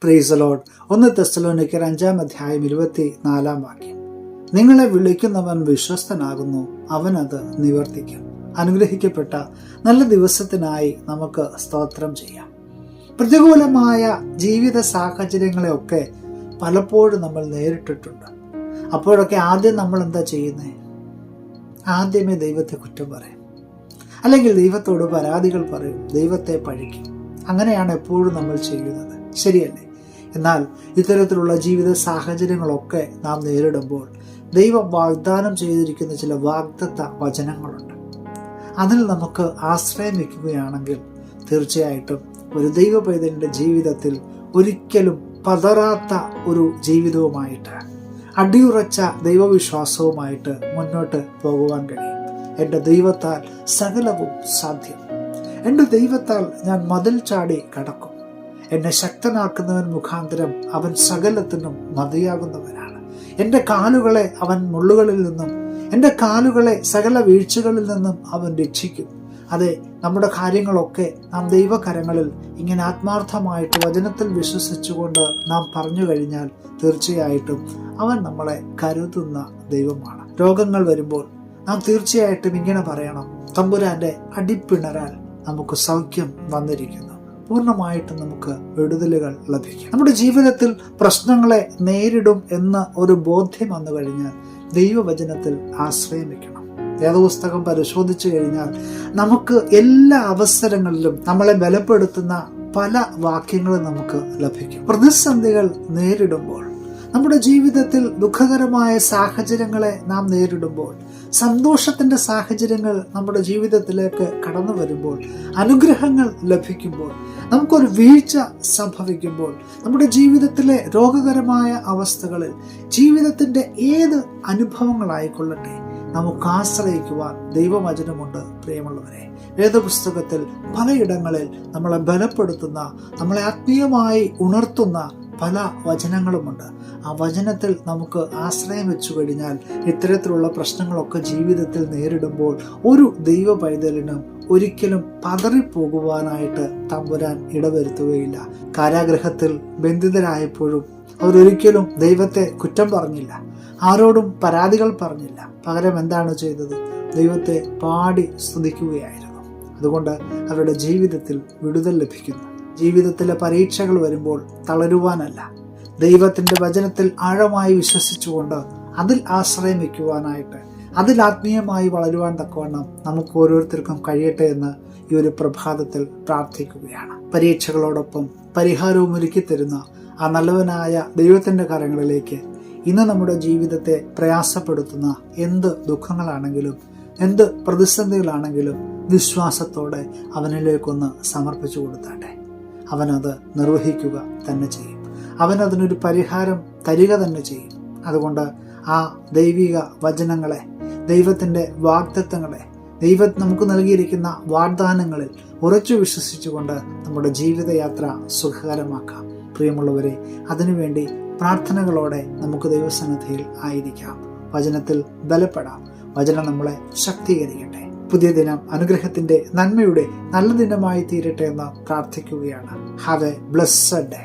Praise the Lord. 1 തെസ്സലോനിക്കർ 5:24 നിങ്ങളെ വിളിക്കുന്നവൻ വിശ്വസ്തനാകുന്നു, അവനത് നിവർത്തിക്കും. അനുഗ്രഹിക്കപ്പെട്ട നല്ല ദിവസത്തിനായി നമുക്ക് സ്തോത്രം ചെയ്യാം. പ്രതികൂലമായ ജീവിത സാഹചര്യങ്ങളെയൊക്കെ പലപ്പോഴും നമ്മൾ നേരിട്ടിട്ടുണ്ട്. അപ്പോഴൊക്കെ ആദ്യം നമ്മൾ എന്താ ചെയ്യുന്നത്? ആദ്യമേ ദൈവത്തെ കുറ്റം പറയും, അല്ലെങ്കിൽ ദൈവത്തോട് പരാതികൾ പറയും, ദൈവത്തെ പഴിക്കും. അങ്ങനെയാണ് എപ്പോഴും നമ്മൾ ചെയ്യുന്നത്, ശരിയല്ലേ? എന്നാൽ ഇത്തരത്തിലുള്ള ജീവിത സാഹചര്യങ്ങളൊക്കെ നാം നേരിടുമ്പോൾ ദൈവം വാഗ്ദാനം ചെയ്തിരിക്കുന്ന ചില വാഗ്ദത്ത വചനങ്ങളുണ്ട്. അതിൽ നമുക്ക് ആശ്രയം വയ്ക്കുകയാണെങ്കിൽ തീർച്ചയായിട്ടും ഒരു ദൈവ പൈതലിൻ്റെ ജീവിതത്തിൽ ഒരിക്കലും പതറാത്ത ഒരു ജീവിതവുമായിട്ട്, അടിയുറച്ച ദൈവവിശ്വാസവുമായിട്ട് മുന്നോട്ട് പോകുവാൻ കഴിയും. എൻ്റെ ദൈവത്താൽ സകലവും സാധ്യം. എൻ്റെ ദൈവത്താൽ ഞാൻ മതിൽ ചാടി കടക്കും. എന്നെ ശക്തനാക്കുന്നവൻ മുഖാന്തരം അവൻ സകലത്തിനും മതിയാകുന്നവനാണ്. എൻ്റെ കാലുകളെ അവൻ മുള്ളുകളിൽ നിന്നും, എൻ്റെ കാലുകളെ സകല വീഴ്ചകളിൽ നിന്നും അവൻ രക്ഷിക്കും. അതെ, നമ്മുടെ കാര്യങ്ങളൊക്കെ നാം ദൈവകരങ്ങളിൽ ഇങ്ങനെ ആത്മാർത്ഥമായിട്ട് വചനത്തിൽ വിശ്വസിച്ചുകൊണ്ട് നാം പറഞ്ഞു കഴിഞ്ഞാൽ തീർച്ചയായിട്ടും അവൻ നമ്മളെ കരുതുന്ന ദൈവമാണ്. രോഗങ്ങൾ വരുമ്പോൾ നാം തീർച്ചയായിട്ടും ഇങ്ങനെ പറയണം, തമ്പുരാന്റെ അടിപ്പിണരാൽ നമുക്ക് സൗഖ്യം വന്നിരിക്കുന്നു. പൂർണ്ണമായിട്ടും നമുക്ക് വിടുതലുകൾ ലഭിക്കും. നമ്മുടെ ജീവിതത്തിൽ പ്രശ്നങ്ങളെ നേരിടും എന്ന ഒരു ബോധ്യം വന്നു കഴിഞ്ഞാൽ ദൈവവചനത്തിൽ ആശ്രയം വയ്ക്കണം. വേദപുസ്തകം പരിശോധിച്ചു കഴിഞ്ഞാൽ നമുക്ക് എല്ലാ അവസരങ്ങളിലും നമ്മളെ ബലപ്പെടുത്തുന്ന പല വാക്യങ്ങളും നമുക്ക് ലഭിക്കും. പ്രതിസന്ധികൾ നേരിടുമ്പോൾ, നമ്മുടെ ജീവിതത്തിൽ ദുഃഖകരമായ സാഹചര്യങ്ങളെ നാം നേരിടുമ്പോൾ, സന്തോഷത്തിൻ്റെ സാഹചര്യങ്ങൾ നമ്മുടെ ജീവിതത്തിലേക്ക് കടന്നു വരുമ്പോൾ, അനുഗ്രഹങ്ങൾ ലഭിക്കുമ്പോൾ, നമുക്കൊരു വീഴ്ച സംഭവിക്കുമ്പോൾ, നമ്മുടെ ജീവിതത്തിലെ രോഗകരമായ അവസ്ഥകളിൽ, ജീവിതത്തിൻ്റെ ഏത് അനുഭവങ്ങളായിക്കൊള്ളട്ടെ, നമുക്ക് ആശ്രയിക്കുവാൻ ദൈവവചനമുണ്ട്. പ്രിയമുള്ളവരെ, വേദപുസ്തകത്തിൽ പലയിടങ്ങളിൽ നമ്മളെ ബലപ്പെടുത്തുന്ന, നമ്മളെ ആത്മീയമായി ഉണർത്തുന്ന പല വചനങ്ങളുമുണ്ട്. ആ വചനത്തിൽ നമുക്ക് ആശ്രയം വെച്ചു കഴിഞ്ഞാൽ ഇത്തരത്തിലുള്ള പ്രശ്നങ്ങളൊക്കെ ജീവിതത്തിൽ നേരിടുമ്പോൾ ഒരു ദൈവ പൈതലിനും ഒരിക്കലും പതറിപ്പോകുവാനായിട്ട് തമ്പുരാൻ ഇടവരുത്തുകയില്ല. കാരാഗൃഹത്തിൽ ബന്ധിതരായപ്പോഴും അവരൊരിക്കലും ദൈവത്തെ കുറ്റം പറഞ്ഞില്ല, ആരോടും പരാതികൾ പറഞ്ഞില്ല. പകരം എന്താണ് ചെയ്തത്? ദൈവത്തെ പാടി സ്തുതിക്കുകയായിരുന്നു. അതുകൊണ്ട് അവരുടെ ജീവിതത്തിൽ വിടുതൽ ലഭിക്കുന്നു. ജീവിതത്തിലെ പരീക്ഷകൾ വരുമ്പോൾ തളരുവാനല്ല, ദൈവത്തിൻ്റെ വചനത്തിൽ ആഴമായി വിശ്വസിച്ചുകൊണ്ട് അതിൽ ആശ്രയം വയ്ക്കുവാനായിട്ട്, അതിൽ ആത്മീയമായി വളരുവാൻ തക്കവണ്ണം നമുക്ക് ഓരോരുത്തർക്കും കഴിയട്ടെ എന്ന് ഈ ഒരു പ്രഭാതത്തിൽ പ്രാർത്ഥിക്കുകയാണ്. പരീക്ഷകളോടൊപ്പം പരിഹാരവും ഒരുക്കി തരുന്ന ആ നല്ലവനായ ദൈവത്തിൻ്റെ കരങ്ങളിലേക്ക് ഇന്ന് നമ്മുടെ ജീവിതത്തെ പ്രയാസപ്പെടുത്തുന്ന എന്ത് ദുഃഖങ്ങളാണെങ്കിലും, എന്ത് പ്രതിസന്ധികളാണെങ്കിലും വിശ്വാസത്തോടെ അവനിലേക്കൊന്ന് സമർപ്പിച്ചു കൊടുത്താട്ടെ. അവനത് നിർവഹിക്കുക തന്നെ ചെയ്യും. അവനതിനൊരു പരിഹാരം തരിക തന്നെ ചെയ്യും. അതുകൊണ്ട് ആ ദൈവിക വചനങ്ങളെ, ദൈവത്തിൻ്റെ വാഗ്ദത്തങ്ങളെ, ദൈവം നമുക്ക് നൽകിയിരിക്കുന്ന വാഗ്ദാനങ്ങളിൽ ഉറച്ചു വിശ്വസിച്ചുകൊണ്ട് നമ്മുടെ ജീവിതയാത്ര സുഖകരമാക്കാം. പ്രിയമുള്ളവരെ, അതിനുവേണ്ടി പ്രാർത്ഥനകളോടെ നമുക്ക് ദൈവസന്നിധിയിൽ ആയിരിക്കാം. വചനത്തിൽ ബലപ്പെടാം. വചനം നമ്മളെ ശക്തീകരിക്കട്ടെ. പുതിയ ദിനം അനുഗ്രഹത്തിൻ്റെ, നന്മയുടെ നല്ല ദിനമായി തീരട്ടെ എന്ന് പ്രാർത്ഥിക്കുകയാണ്. Have A blessed day.